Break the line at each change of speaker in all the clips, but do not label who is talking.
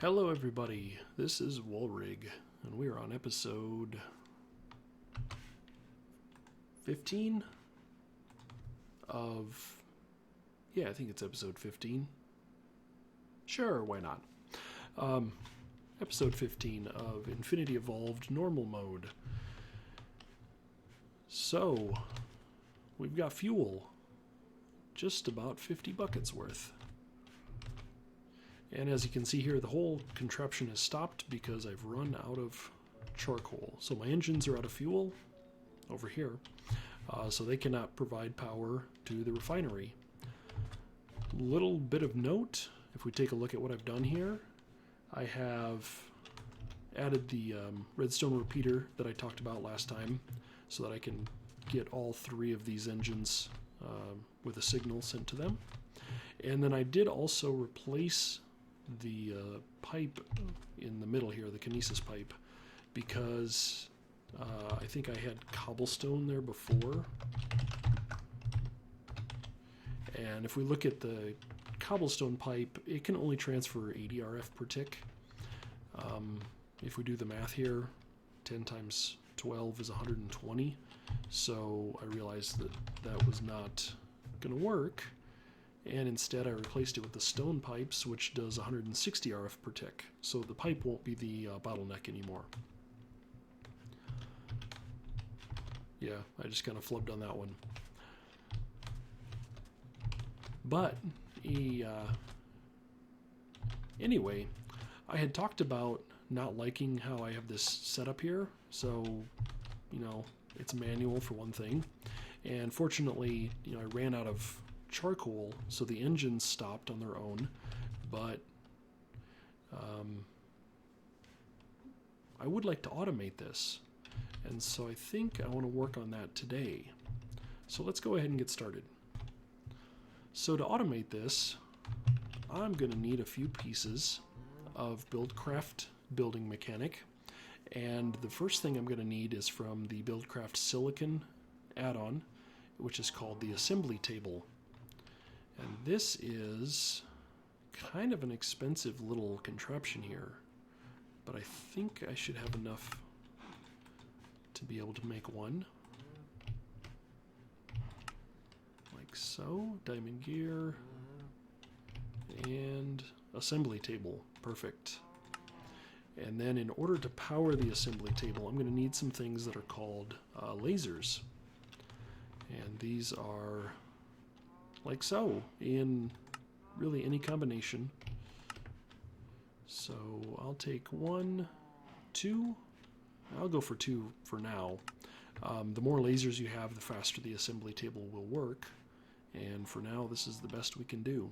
Hello everybody, this is Woolrig, and we are on episode 15 of... I think it's episode 15. Sure, why not? Episode 15 of Infinity Evolved Normal Mode. So, we've got fuel. Just about 50 buckets worth. And as you can see here, the whole contraption has stopped because I've run out of charcoal. So my engines are out of fuel over here, so they cannot provide power to the refinery. Little bit of note, if we take a look at what I've done here, I have added the redstone repeater that I talked about last time so that I can get all three of these engines with a signal sent to them. And then I did also replace the pipe in the middle here, the kinesis pipe, because I think I had cobblestone there before. And if we look at the cobblestone pipe, it can only transfer 80 RF per tick. If we do the math here, 10 times 12 is 120. So I realized that that was not going to work. And instead I replaced it with the stone pipes, which does 160 RF per tick. So the pipe won't be the bottleneck anymore. Yeah, I just kind of flubbed on that one. But, anyway, I had talked about not liking how I have this set up here. So, it's manual for one thing. And fortunately, I ran out of charcoal, so the engines stopped on their own, but I would like to automate this, and so I think I want to work on that today. So let's go ahead and get started. So to automate this, I'm going to need a few pieces of Buildcraft building mechanic, and the first thing I'm going to need is from the Buildcraft Silicon add-on, which is called the assembly table. And this is kind of an expensive little contraption here, but I think I should have enough to be able to make one. Like so, diamond gear, and assembly table, perfect. And then in order to power the assembly table, I'm going to need some things that are called lasers. And these are like so, in really any combination. So I'll take 1, 2, I'll go for 2 for now. The more lasers you have, the faster the assembly table will work, and for now this is the best we can do.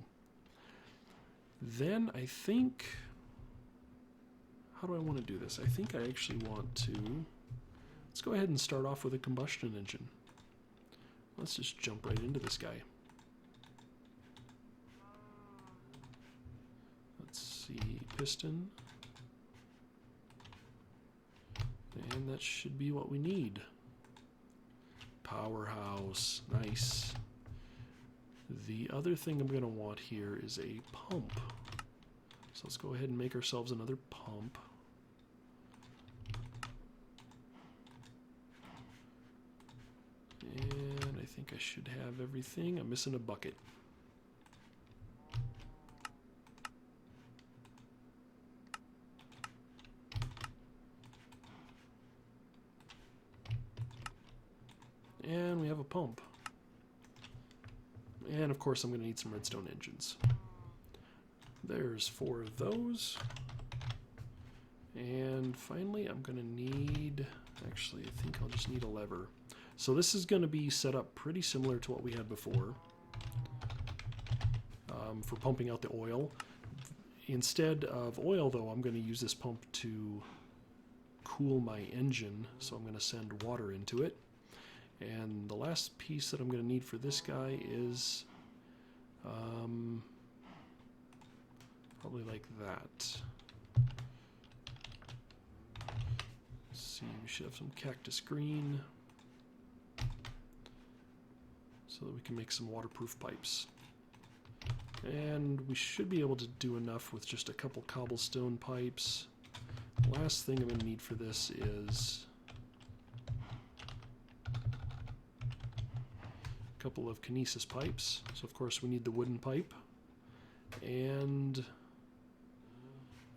Then I think, how do I want to do this? I think I actually want to, let's go ahead and start off with a combustion engine. Let's just jump right into this guy. See, piston, and that should be what we need. Powerhouse, nice. The other thing I'm going to want here is a pump. So let's go ahead and make ourselves another pump. And I think I should have everything. I'm missing a bucket. And we have a pump. And of course I'm going to need some redstone engines. There's 4 of those. And finally I'm going to need, actually I think I'll just need a lever. So this is going to be set up pretty similar to what we had before for pumping out the oil. Instead of oil though, I'm going to use this pump to cool my engine, so I'm going to send water into it. And the last piece that I'm going to need for this guy is probably like that. Let's see, we should have some cactus green so that we can make some waterproof pipes. And we should be able to do enough with just a couple cobblestone pipes. Last thing I'm going to need for this is a couple of kinesis pipes. So of course we need the wooden pipe. And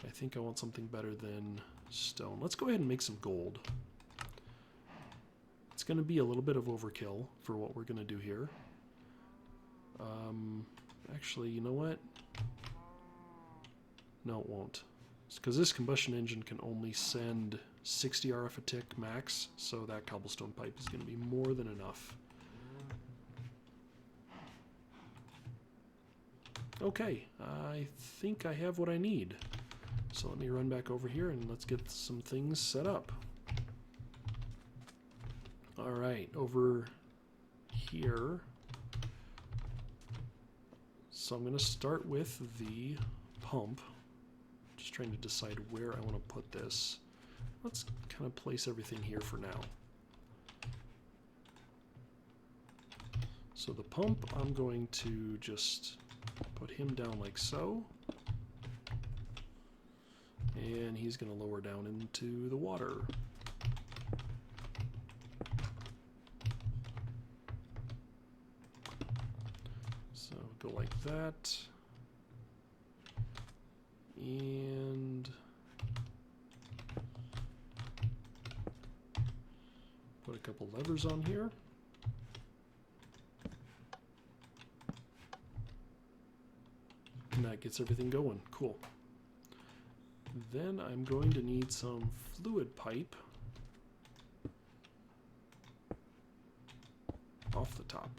I think I want something better than stone. Let's go ahead and make some gold. It's going to be a little bit of overkill for what we're going to do here. Actually, you know what? No, it won't. It's because this combustion engine can only send 60 RF a tick max, so that cobblestone pipe is going to be more than enough. Okay, I think I have what I need. So let me run back over here and let's get some things set up. Alright, over here. So I'm going to start with the pump. Just trying to decide where I want to put this. Let's kind of place everything here for now. So the pump, I'm going to just put him down like so. And he's going to lower down into the water. So go like that. And put a couple levers on here. And that gets everything going. Cool. Then I'm going to need some fluid pipe off the top.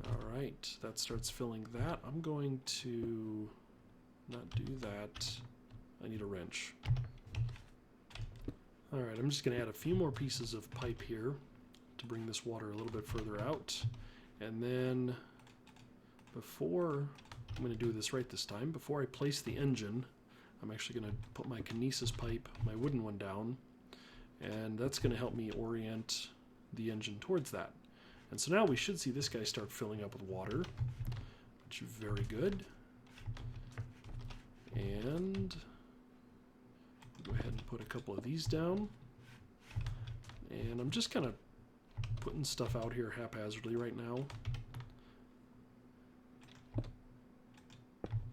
Alright, that starts filling that. I'm going to not do that. I need a wrench. Alright, I'm just going to add a few more pieces of pipe here to bring this water a little bit further out. And then before, I'm going to do this right this time, before I place the engine, I'm actually going to put my kinesis pipe, my wooden one, down, and that's going to help me orient the engine towards that. And so now we should see this guy start filling up with water, which is very good. And go ahead and put a couple of these down. And I'm just kind of putting stuff out here haphazardly right now.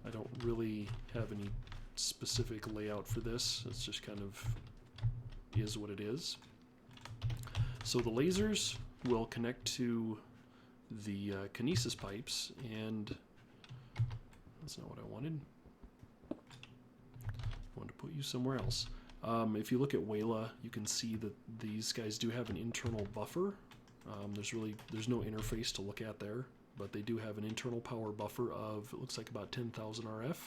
I don't really have any specific layout for this. It's just kind of is what it is. So the lasers will connect to the kinesis pipes, and that's not what I wanted. I wanted to put you somewhere else. If you look at Wayla, you can see that these guys do have an internal buffer. There's no interface to look at there, but they do have an internal power buffer of, it looks like about 10,000 RF.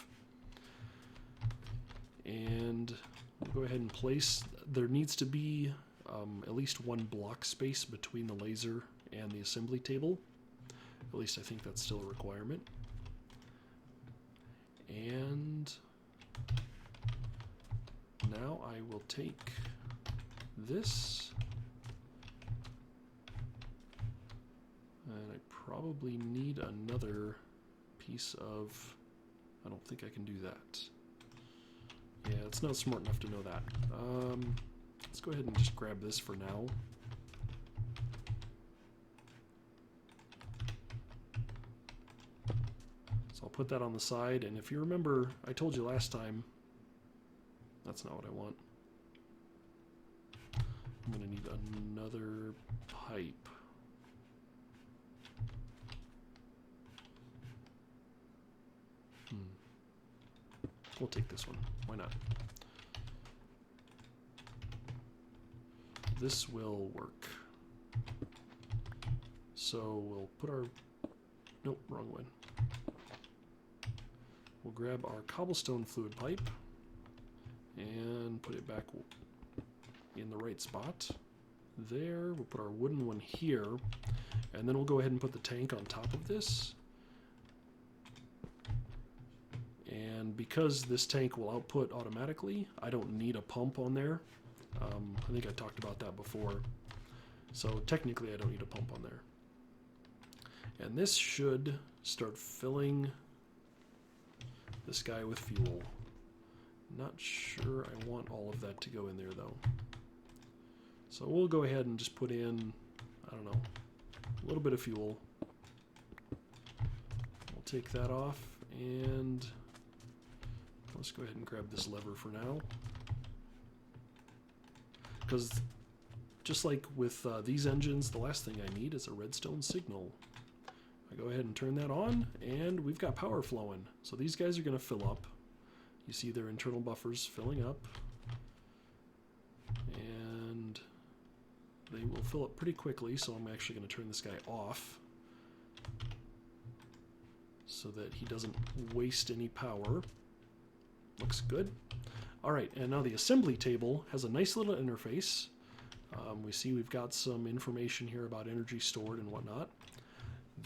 And we'll go ahead and place, there needs to be at least one block space between the laser and the assembly table. At least I think that's still a requirement. And now I will take this, and I probably need another piece of, I don't think I can do that. Yeah, it's not smart enough to know that. Let's go ahead and just grab this for now. So I'll put that on the side, and if you remember, I told you last time, that's not what I want. I'm going to need another pipe. We'll take this one. Why not? This will work. So we'll put our... Nope, wrong one. We'll grab our cobblestone fluid pipe and put it back in the right spot. There, we'll put our wooden one here, and then we'll go ahead and put the tank on top of this. And because this tank will output automatically, I don't need a pump on there. I think I talked about that before. So technically I don't need a pump on there. And this should start filling this guy with fuel. Not sure I want all of that to go in there though. So we'll go ahead and just put in, I don't know, a little bit of fuel. We'll take that off and let's go ahead and grab this lever for now. Because just like with these engines, the last thing I need is a redstone signal. I go ahead and turn that on, and we've got power flowing. So these guys are going to fill up. You see their internal buffers filling up. And they will fill up pretty quickly, so I'm actually going to turn this guy off so that he doesn't waste any power. Looks good. Alright, and now the assembly table has a nice little interface. We see we've got some information here about energy stored and whatnot.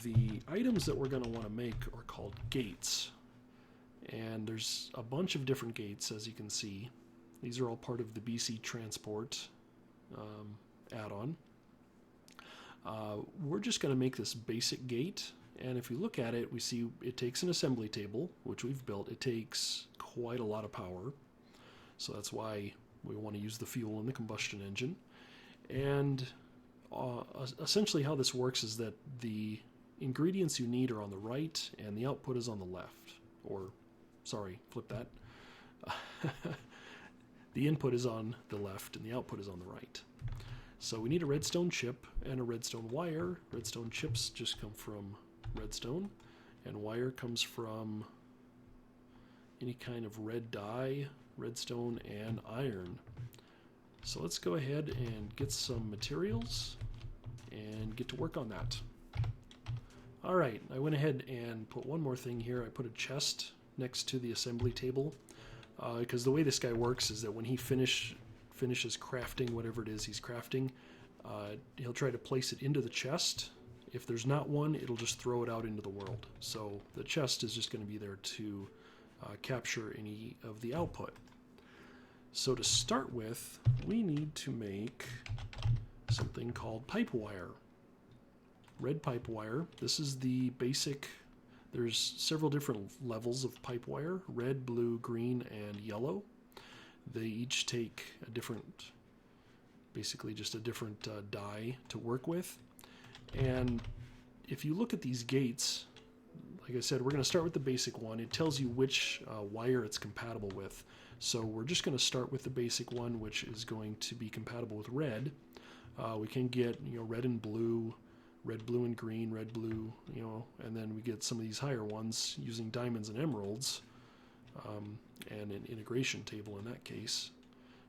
The items that we're going to want to make are called gates. And there's a bunch of different gates, as you can see. These are all part of the BC Transport add-on. We're just going to make this basic gate. And if you look at it, we see it takes an assembly table, which we've built. It takes quite a lot of power. So that's why we want to use the fuel in the combustion engine. And essentially how this works is that the ingredients you need are on the right and the output is on the left. Or, sorry, flip that. The input is on the left and the output is on the right. So we need a redstone chip and a redstone wire. Redstone chips just come from redstone, and wire comes from any kind of red dye, redstone, and iron. So let's go ahead and get some materials and get to work on that. Alright, I went ahead and put one more thing here. I put a chest next to the assembly table because the way this guy works is that when he finishes crafting whatever it is he's crafting, he'll try to place it into the chest. If there's not one, it'll just throw it out into the world. So the chest is just going to be there to capture any of the output. So to start with, we need to make something called pipe wire. Red pipe wire. This is the basic. There's several different levels of pipe wire: red, blue, green, and yellow. They each take a different, basically just a different dye to work with. And if you look at these gates, like I said, we're going to start with the basic one. It tells you which wire it's compatible with. So we're just going to start with the basic one, which is going to be compatible with red. We can get, red and blue, red, blue, and green, red, blue, and then we get some of these higher ones using diamonds and emeralds, and an integration table in that case.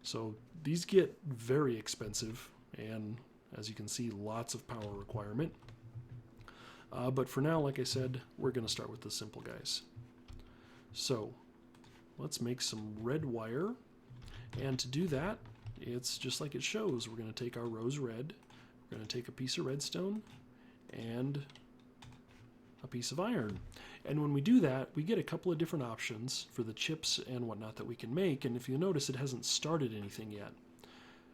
So these get very expensive, and as you can see, lots of power requirement. But for now, like I said, we're going to start with the simple guys. So let's make some red wire. And to do that, it's just like it shows. We're going to take our rose red, we're going to take a piece of redstone, and a piece of iron. And when we do that, we get a couple of different options for the chips and whatnot that we can make. And if you notice, it hasn't started anything yet.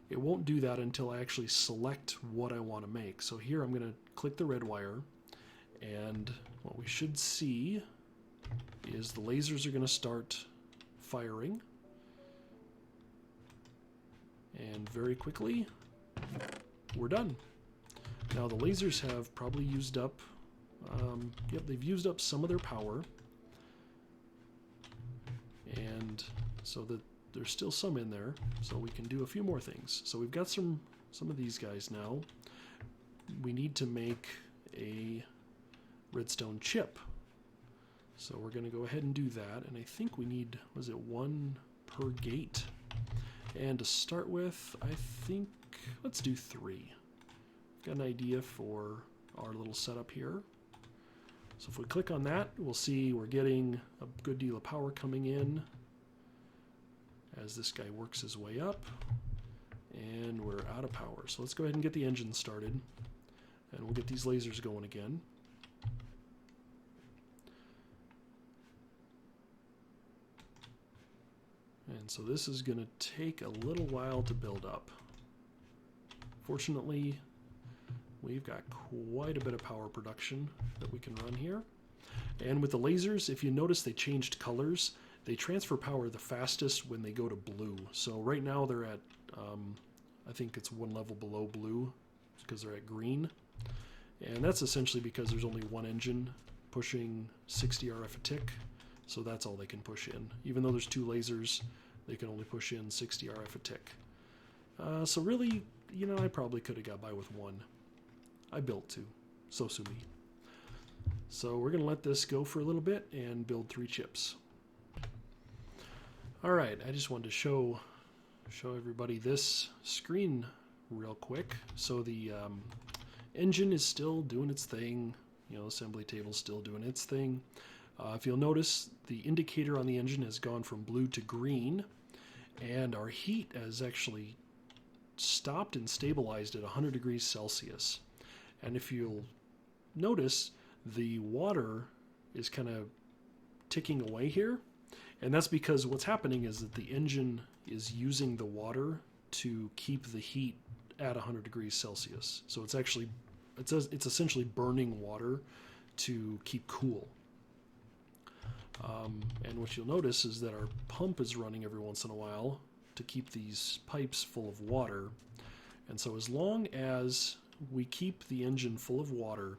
It won't do that until I actually select what I want to make. So here I'm going to click the red wire, and what we should see is the lasers are going to start firing. And very quickly, we're done. Now the lasers have probably used up, they've used up some of their power. And so that there's still some in there, so we can do a few more things. So we've got some of these guys now. We need to make a redstone chip. So we're going to go ahead and do that, and I think we need, was it one per gate? And to start with, I think, let's do 3. Got an idea for our little setup here. So if we click on that, we'll see we're getting a good deal of power coming in as this guy works his way up, and we're out of power. So let's go ahead and get the engine started, and we'll get these lasers going again. And so this is going to take a little while to build up. Fortunately, we've got quite a bit of power production that we can run here. And with the lasers, if you notice they changed colors, they transfer power the fastest when they go to blue. So right now they're at, I think it's one level below blue because they're at green. And that's essentially because there's only one engine pushing 60 RF a tick. So that's all they can push in. Even though there's two lasers, they can only push in 60 RF a tick. So really, you know, I probably could have got by with one. I built two. So sue me. So we're going to let this go for a little bit and build 3 chips. Alright, I just wanted to show everybody this screen real quick. So the engine is still doing its thing. You know, assembly table's still doing its thing. If you'll notice, the indicator on the engine has gone from blue to green, and our heat has actually stopped and stabilized at 100 degrees Celsius. And if you'll notice, the water is kind of ticking away here, and that's because what's happening is that the engine is using the water to keep the heat at 100 degrees Celsius. So it's actually, it's essentially burning water to keep cool. And what you'll notice is that our pump is running every once in a while to keep these pipes full of water. And so as long as we keep the engine full of water,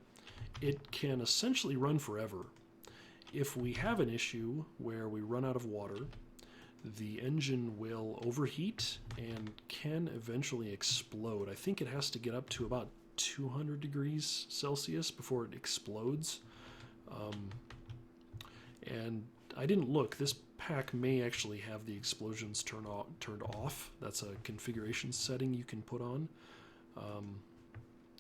it can essentially run forever. If we have an issue where we run out of water, the engine will overheat and can eventually explode. I think it has to get up to about 200 degrees Celsius before it explodes. And I didn't look. This pack may actually have the explosions turned off. That's a configuration setting you can put on.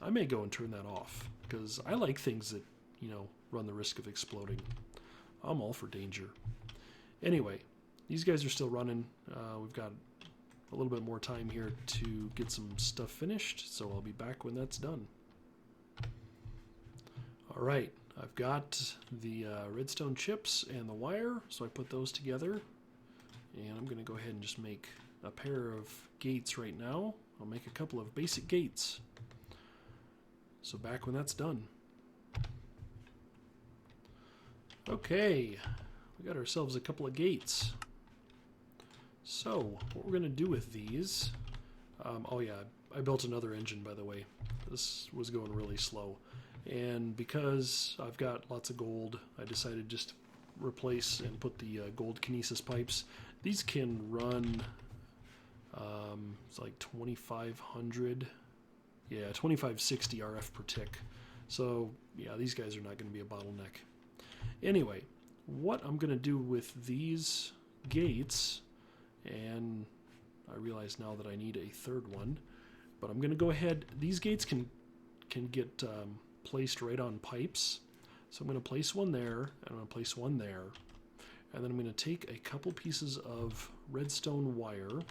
I may go and turn that off because I like things that, you know, run the risk of exploding. I'm all for danger. Anyway, these guys are still running. We've got a little bit more time here to get some stuff finished, so I'll be back when that's done. All right, I've got the redstone chips and the wire, so I put those together. And I'm going to go ahead and just make a pair of gates right now. I'll make a couple of basic gates. So back when that's done. Okay, we got ourselves a couple of gates. So what we're going to do with these, oh yeah, I built another engine, by the way. This was going really slow. And because I've got lots of gold, I decided just to replace and put the gold kinesis pipes. These can run, it's like 2500, yeah, 2560 RF per tick. So yeah, these guys are not going to be a bottleneck. Anyway, what I'm going to do with these gates, and I realize now that I need a third one, but I'm going to go ahead, these gates can get placed right on pipes. So I'm going to place one there, and I'm going to place one there, and then I'm going to take a couple pieces of redstone wire,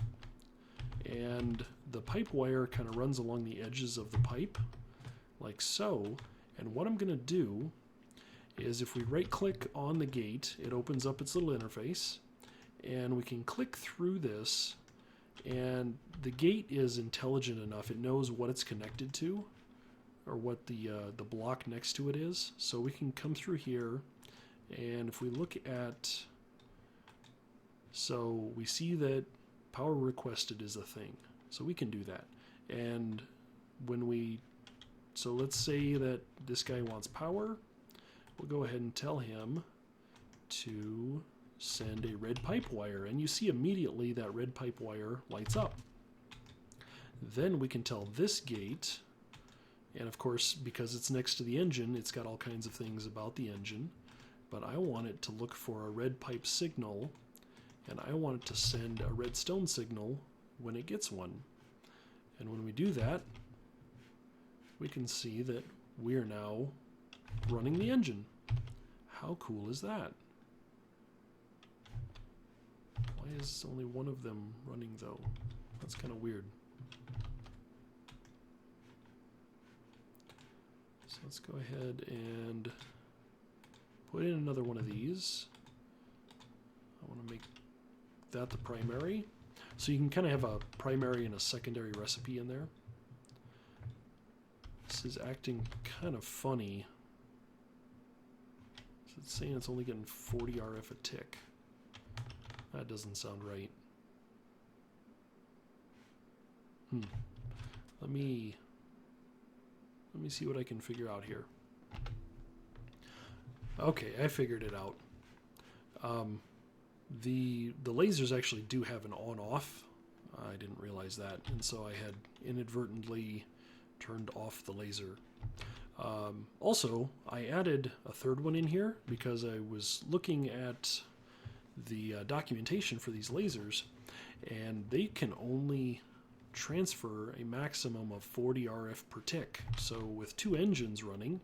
and the pipe wire kind of runs along the edges of the pipe, like so. And what I'm going to do is if we right-click on the gate, it opens up its little interface, and we can click through this, and the gate is intelligent enough. It knows what it's connected to, or what the block next to it is. So we can come through here, and if we look at, so we see that power requested is a thing. So we can do that. And when we, so let's say that this guy wants power, we'll go ahead and tell him to send a red pipe wire, and you see immediately that red pipe wire lights up. Then we can tell this gate, and of course because it's next to the engine, it's got all kinds of things about the engine, but I want it to look for a red pipe signal, and I want it to send a redstone signal when it gets one. And when we do that, we can see that we are now running the engine. How cool is that? Why is only one of them running though? That's kind of weird. So let's go ahead and put in another one of these. I want to make that the primary. So you can kind of have a primary and a secondary recipe in there. This is acting kind of funny. It's saying it's only getting 40 RF a tick. That doesn't sound right. Let me see what I can figure out here. Okay, I figured it out. The lasers actually do have an on-off. I didn't realize that, and so I had inadvertently turned off the laser. Also, I added a third one in here because I was looking at the documentation for these lasers, and they can only transfer a maximum of 40 RF per tick. So with two engines running,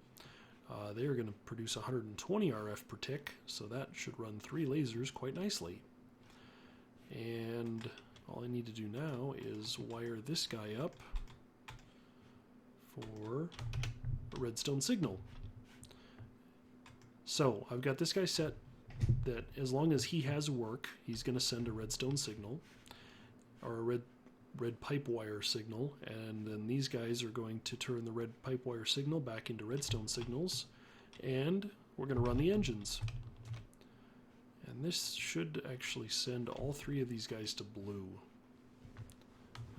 they are going to produce 120 RF per tick, so that should run 3 lasers quite nicely. And all I need to do now is wire this guy up for a redstone signal. So I've got this guy set that as long as he has work, he's going to send a redstone signal, or a red pipe wire signal, and then these guys are going to turn the red pipe wire signal back into redstone signals, and we're going to run the engines. And this should actually send all 3 of these guys to blue.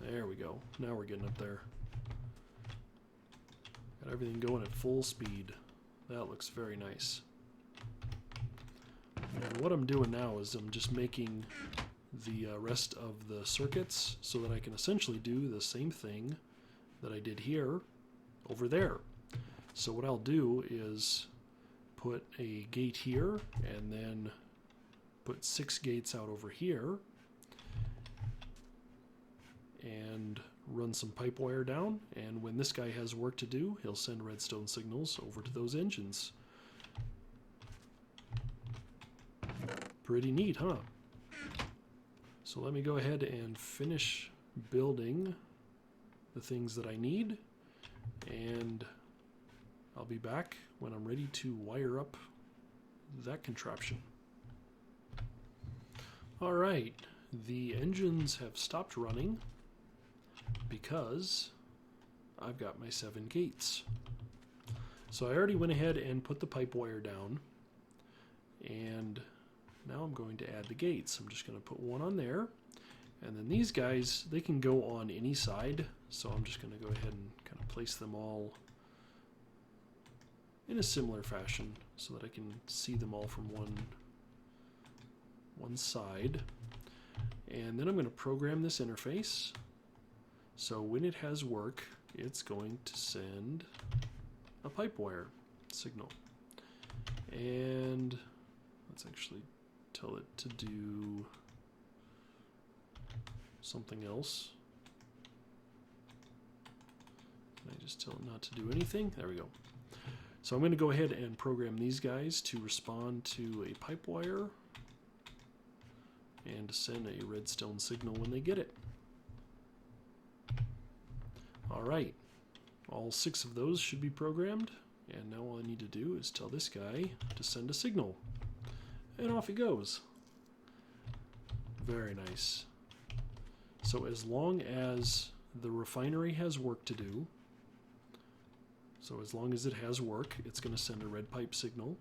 There we go. Now we're getting up there. Got everything going at full speed. That looks very nice. And what I'm doing now is I'm just making the rest of the circuits so that I can essentially do the same thing that I did here over there. So what I'll do is put a gate here and then put 6 gates out over here and run some pipe wire down, and when this guy has work to do, he'll send redstone signals over to those engines. Pretty neat, huh? So let me go ahead and finish building the things that I need, and I'll be back when I'm ready to wire up that contraption. Alright, the engines have stopped running because I've got my 7 gates. So I already went ahead and put the pipe wire down, and now I'm going to add the gates. I'm just going to put one on there, and then these guys, they can go on any side, so I'm just going to go ahead and kind of place them all in a similar fashion so that I can see them all from one side. And then I'm going to program this interface so when it has work, it's going to send a pipe wire signal. And let's actually tell it to do something else. Can I just tell it not to do anything? There we go. So I'm going to go ahead and program these guys to respond to a pipe wire and to send a redstone signal when they get it. Alright, all 6 of those should be programmed, and now all I need to do is tell this guy to send a signal. And off he goes. Very nice. So as long as the refinery has work to do, so as long as it has work, it's going to send a red pipe signal.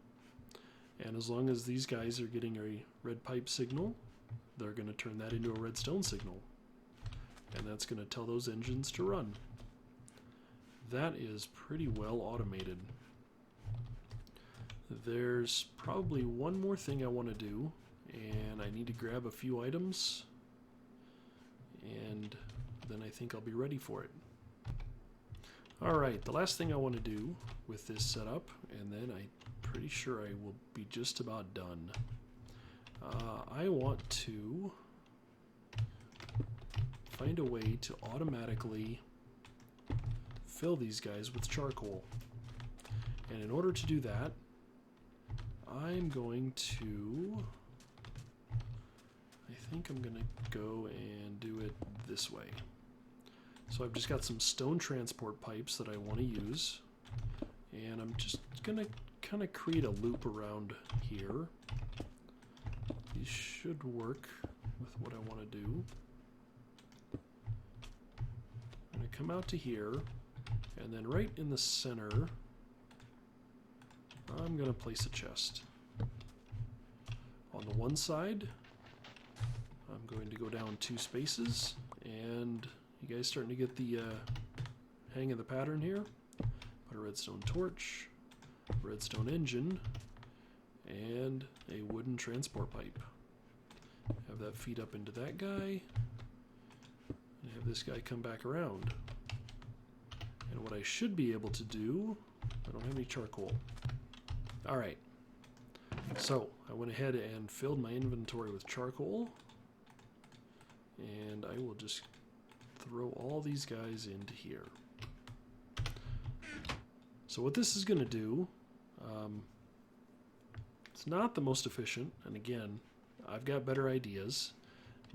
And as long as these guys are getting a red pipe signal, they're going to turn that into a redstone signal. And that's going to tell those engines to run. That is pretty well automated. There's probably one more thing I want to do, and I need to grab a few items, and then I think I'll be ready for it. Alright, the last thing I want to do with this setup, and then I'm pretty sure I will be just about done. I want to find a way to automatically fill these guys with charcoal. And in order to do that, I'm going to, I think I'm going to go and do it this way. So I've just got some stone transport pipes that I want to use, and I'm just going to kind of create a loop around here. These should work with what I want to do. I'm going to come out to here, And then right in the center, I'm going to place a chest. On the one side, I'm going to go down 2 spaces, and you guys starting to get the hang of the pattern here. Put a redstone torch, redstone engine, and a wooden transport pipe. Have that feed up into that guy, and have this guy come back around. And what I should be able to do, I don't have any charcoal. Alright, so I went ahead and filled my inventory with charcoal, and I will just throw all these guys into here. So what this is going to do, it's not the most efficient, and again, I've got better ideas,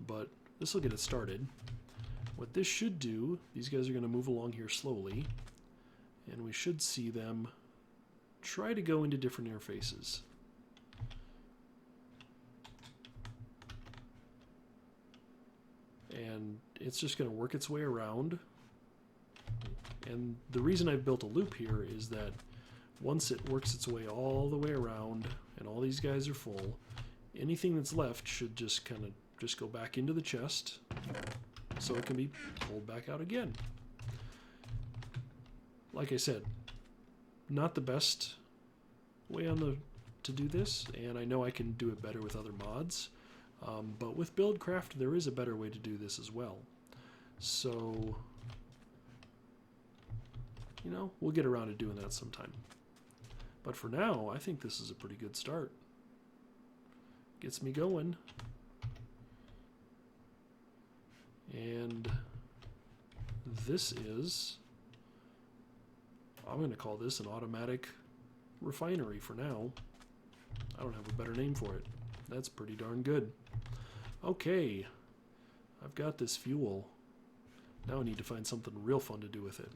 but this will get it started. What this should do, these guys are going to move along here slowly, and we should see them try to go into different interfaces. And it's just going to work its way around. And the reason I've built a loop here is that once it works its way all the way around and all these guys are full, anything that's left should just kind of just go back into the chest so it can be pulled back out again. Like I said, not the best way to do this, and I know I can do it better with other mods, but with Buildcraft there is a better way to do this as well. So, you know, we'll get around to doing that sometime. But for now, I think this is a pretty good start. Gets me going. And this is, I'm going to call this an automatic refinery for now. I don't have a better name for it. That's pretty darn good. Okay, I've got this fuel. Now I need to find something real fun to do with it.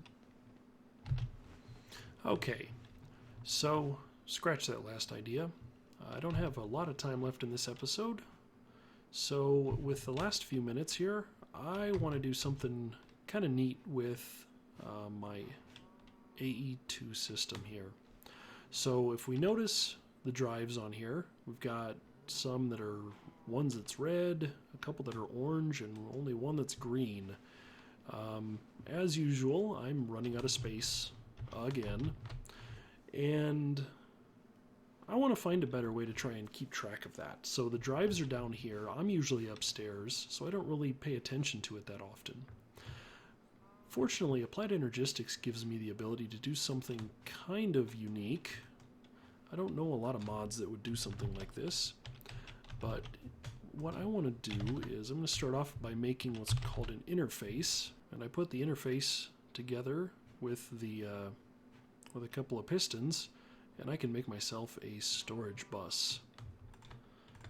Okay, so scratch that last idea. I don't have a lot of time left in this episode, so with the last few minutes here, I want to do something kind of neat with my AE2 system here. So if we notice the drives on here, we've got some that are ones that's red, a couple that are orange, and only one that's green. As usual, I'm running out of space again, and I want to find a better way to try and keep track of that. So the drives are down here. I'm usually upstairs, so I don't really pay attention to it that often. Fortunately, Applied Energistics gives me the ability to do something kind of unique. I don't know a lot of mods that would do something like this, but what I want to do is I'm going to start off by making what's called an interface, and I put the interface together with a couple of pistons, and I can make myself a storage bus.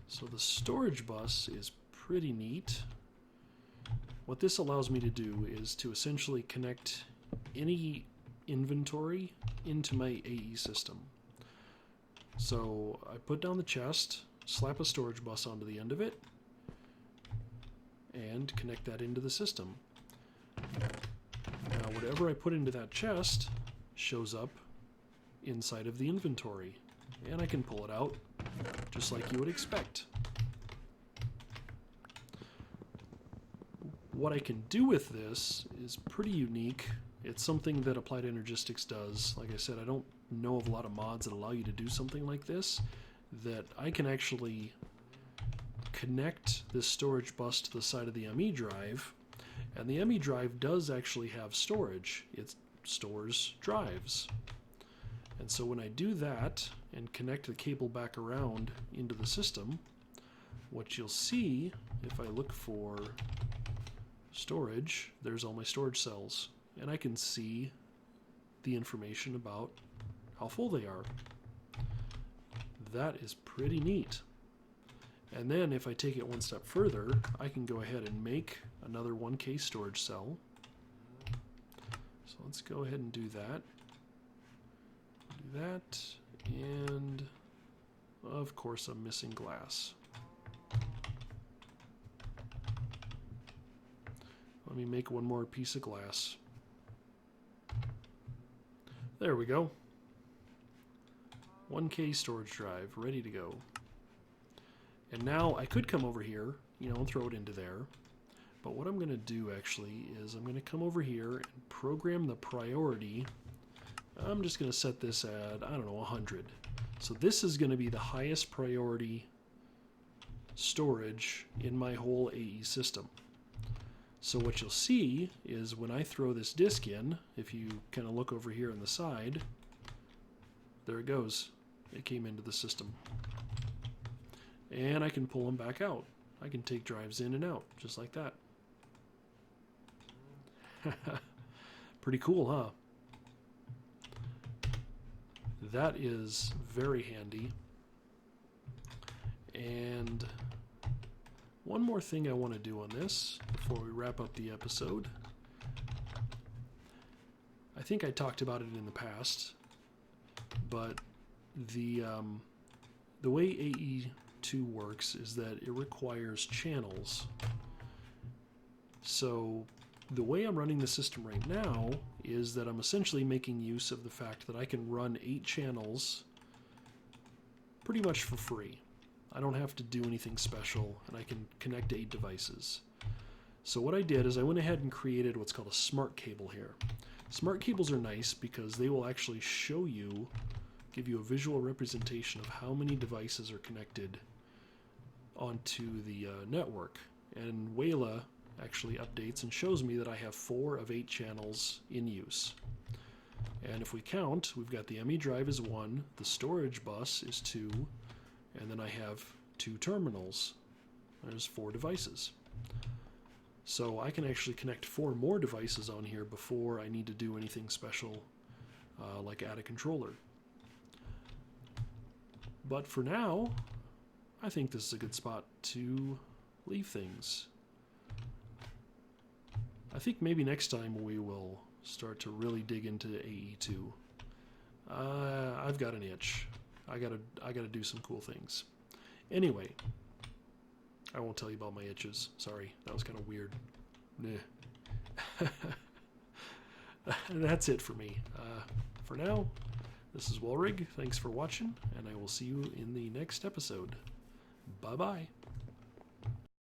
So the storage bus is pretty neat. What this allows me to do is to essentially connect any inventory into my AE system. So I put down the chest, slap a storage bus onto the end of it, and connect that into the system. Now whatever I put into that chest shows up inside of the inventory, and I can pull it out just like you would expect. What I can do with this is pretty unique. It's something that Applied Energistics does. Like I said, I don't know of a lot of mods that allow you to do something like this, that I can actually connect this storage bus to the side of the ME drive, and the ME drive does actually have storage. It stores drives. And so when I do that and connect the cable back around into the system, what you'll see, if I look for storage, there's all my storage cells, and I can see the information about how full they are. That is pretty neat. And then if I take it one step further, I can go ahead and make another 1K storage cell. So let's go ahead and do that. Do that, and of course I'm missing glass. Let me make one more piece of glass. There we go. 1K storage drive, ready to go. And now I could come over here, you know, and throw it into there. But what I'm going to do actually is I'm going to come over here and program the priority. I'm just going to set this at, I don't know, 100. So this is going to be the highest priority storage in my whole AE system. So what you'll see is when I throw this disk in, if you kind of look over here on the side, there it goes. It came into the system. And I can pull them back out. I can take drives in and out, just like that. Pretty cool, huh? That is very handy. And one more thing I want to do on this before we wrap up the episode. I think I talked about it in the past, but the way AE2 works is that it requires channels. So the way I'm running the system right now is that I'm essentially making use of the fact that I can run 8 channels pretty much for free. I don't have to do anything special, and I can connect to 8 devices. So what I did is I went ahead and created what's called a smart cable here. Smart cables are nice because they will actually show you, give you a visual representation of how many devices are connected onto the network. And Wayla actually updates and shows me that I have 4 of 8 channels in use. And if we count, we've got the ME drive is 1, the storage bus is 2, and then I have 2 terminals. There's 4 devices. So I can actually connect 4 more devices on here before I need to do anything special, like add a controller. But for now, I think this is a good spot to leave things. I think maybe next time we will start to really dig into AE2. I've got an itch. I gotta do some cool things. Anyway, I won't tell you about my itches. Sorry, that was kind of weird. Nah. That's it for me. For now, this is Walrig. Thanks for watching, and I will see you in the next episode. Bye-bye.